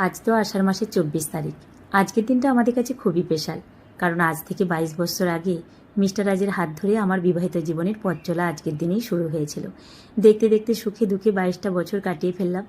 আজ তো আষাঢ় মাসের 24 তারিখ। আজকের দিনটা আমাদের কাছে খুবই স্পেশাল, কারণ আজ থেকে 22 বছর আগে মিস্টার রাজের হাত ধরে আমার বিবাহিত জীবনের পথ চলা আজকের দিনেই শুরু হয়েছিল। দেখতে দেখতে সুখে দুঃখে 22টা বছর কাটিয়ে ফেললাম।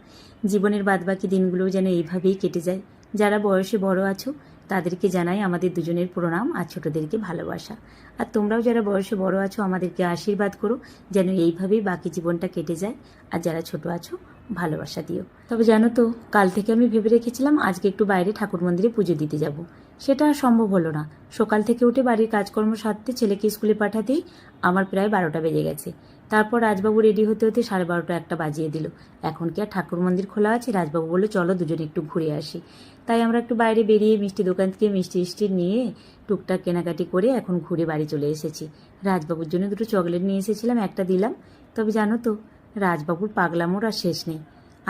জীবনের বাদবাকি দিনগুলোও যেন এইভাবেই কেটে যায়। যারা বয়সে বড় আছো তাদেরকে জানাই আমাদের দুজনের প্রণাম আর ছোটদেরকে ভালোবাসা। আর তোমরাও যারা বয়সে বড় আছো আমাদেরকে আশীর্বাদ করো যেন এইভাবেই বাকি জীবনটা কেটে যায়। আর যারা ছোট আছো ভালোবাসা দিও। তবে জানো তো, কাল থেকে আমি ভেবে রেখেছিলাম আজকে একটু বাইরে ঠাকুর মন্দিরে পুজো দিতে যাব। সেটা আর সম্ভব হলো না। সকাল থেকে উঠে বাড়ির কাজকর্ম সারতে ছেলেকে স্কুলে পাঠাতেই আমার প্রায় 12টা বেজে গেছে। তারপর রাজবাবু রেডি হতে হতে 12:30 একটা বাজিয়ে দিল। এখন কি আর ঠাকুর মন্দির খোলা আছে? রাজবাবু বললো চলো দুজনে একটু ঘুরে আসি। তাই আমরা একটু বাইরে বেরিয়ে মিষ্টি দোকান থেকে মিষ্টি নিয়ে টুকটাক কেনাকাটি করে এখন ঘুরে বাড়ি চলে এসেছি। রাজবাবুর জন্য দুটো চকলেট নিয়ে এসেছিলাম, একটা দিলাম। তবে জানো তো, রাজবাবুর পাগলামোর আর শেষ নেই।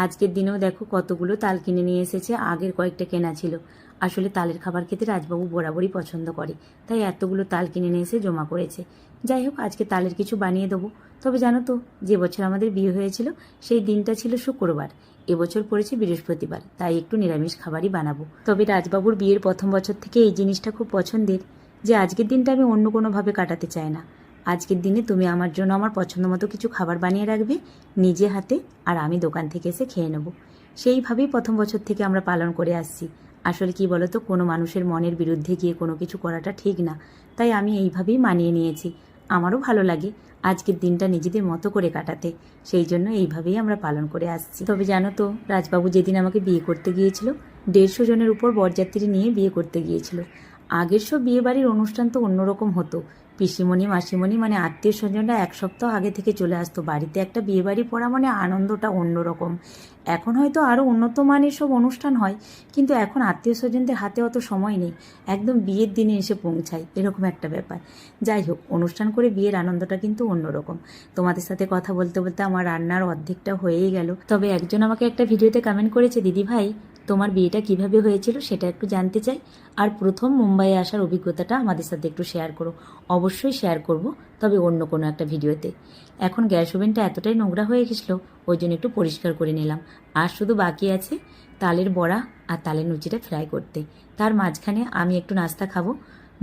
আজকের দিনেও দেখো কতগুলো তাল কিনে নিয়ে এসেছে। আগের কয়েকটা কেনা ছিল। আসলে তালের খাবার খেতে রাজবাবু বরাবরই পছন্দ করে, তাই এতগুলো তাল কিনে নিয়ে এসে জমা করেছে। যাই হোক, আজকে তালের কিছু বানিয়ে দেবো। তবে জানো তো, যে বছর আমাদের বিয়ে হয়েছিল সেই দিনটা ছিল শুক্রবার, এবছর পড়েছে বৃহস্পতিবার, তাই একটু নিরামিষ খাবারই বানাবো। তবে রাজবাবুর বিয়ের প্রথম বছর থেকে এই জিনিসটা খুব পছন্দের যে আজকের দিনটা আমি অন্য কোনোভাবে কাটাতে চাই না। আজকের দিনে তুমি আমার জন্য আমার পছন্দ মতো কিছু খাবার বানিয়ে রাখবে নিজে হাতে, আর আমি দোকান থেকে এসে খেয়ে নেব। সেইভাবেই প্রথম বছর থেকে আমরা পালন করে আসছি। আসলে কি বলতো, কোনো মানুষের মনের বিরুদ্ধে গিয়ে কোনো কিছু করাটা ঠিক না, তাই আমি এইভাবেই মানিয়ে নিয়েছি। আমারও ভালো লাগে আজকের দিনটা নিজেদের মতো করে কাটাতে, সেই জন্য এইভাবেই আমরা পালন করে আসছি। তবে জানো তো, রাজবাবু যেদিন আমাকে বিয়ে করতে গিয়েছিল 150 জনের উপর বরযাত্রী নিয়ে বিয়ে করতে গিয়েছিল। আগের সব বিয়ে বাড়ির অনুষ্ঠান তো অন্যরকম হতো। পিসিমণি মাসিমণি মানে আত্মীয় স্বজনরা এক সপ্তাহ আগে থেকে চলে আসতো বাড়িতে। একটা বিয়ে বাড়ি পড়া মানে আনন্দটা অন্যরকম। এখন হয়তো আরও উন্নত মানের সব অনুষ্ঠান হয়, কিন্তু এখন আত্মীয় স্বজনদের হাতে অত সময় নেই, একদম বিয়ের দিনে এসে পৌঁছায়, এরকম একটা ব্যাপার। যাই হোক, অনুষ্ঠান করে বিয়ের আনন্দটা কিন্তু অন্যরকম। তোমাদের সাথে কথা বলতে বলতে আমার রান্নার অর্ধেকটা হয়েই গেল। তবে একজন আমাকে একটা ভিডিওতে কমেন্ট করেছে, দিদি ভাই তোমার বিয়েটা কিভাবে হয়েছিল সেটা একটু জানতে চাই, আর প্রথম মুম্বাইয়ে আসার অভিজ্ঞতাটা আমাদের সাথে একটু শেয়ার করো। অবশ্যই শেয়ার করব, তবে অন্য কোনো একটা ভিডিওতে। এখন গ্যাস ওভেনটা এতটাই নোংরা হয়ে গেছিলো, ওই জন্য একটু পরিষ্কার করে নিলাম। আর শুধু বাকি আছে তালের বড়া আর তালের লুচিটা ফ্রাই করতে। তার মাঝখানে আমি একটু নাস্তা খাবো,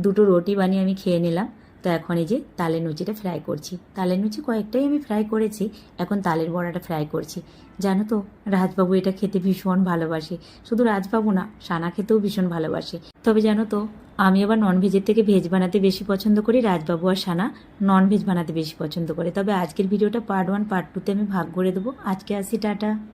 দুটো রুটি বানিয়ে আমি খেয়ে নিলাম। তো এখন এই যে তালের লুচিটা ফ্রাই করছি। তালের লুচি কয়েকটাই আমি ফ্রাই করেছি, এখন তালের বড়াটা ফ্রাই করছি। জানো তো, রাজবাবু এটা খেতে ভীষণ ভালোবাসে। শুধু রাজবাবু না, সানা খেতেও ভীষণ ভালোবাসে। তবে জানো তো, আমি আবার ননভেজের থেকে ভেজ বানাতে বেশি পছন্দ করি। রাজবাবু আর সানা ননভেজ বানাতে বেশি পছন্দ করে। তবে আজকের ভিডিওটা পার্ট 1 পার্ট 2তে আমি ভাগ করে দেবো। আজকে আসি, টাটা।